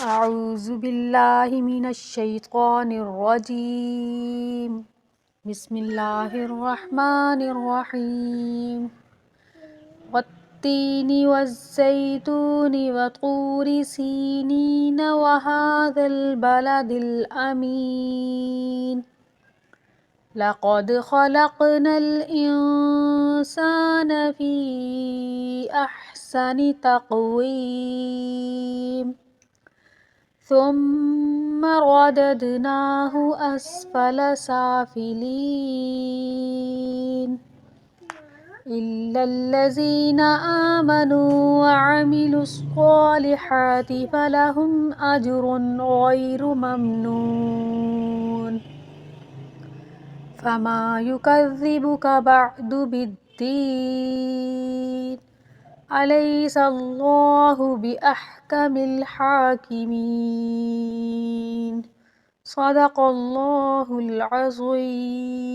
أعوذ بالله من الشيطان الرجيم. بسم الله الرحمن الرحيم. والتين والزيتون وطور سينين وهذا البلد الأمين. لقد خلقنا الإنسان في أحسن تقويم ثم رددناه أسفل سافلين إلا الذين آمنوا وعملوا الصالحات فلهم أجر غير ممنون. فما يكذبك بعد بالدين أليس الله بأحكم الحاكمين. صدق الله العظيم.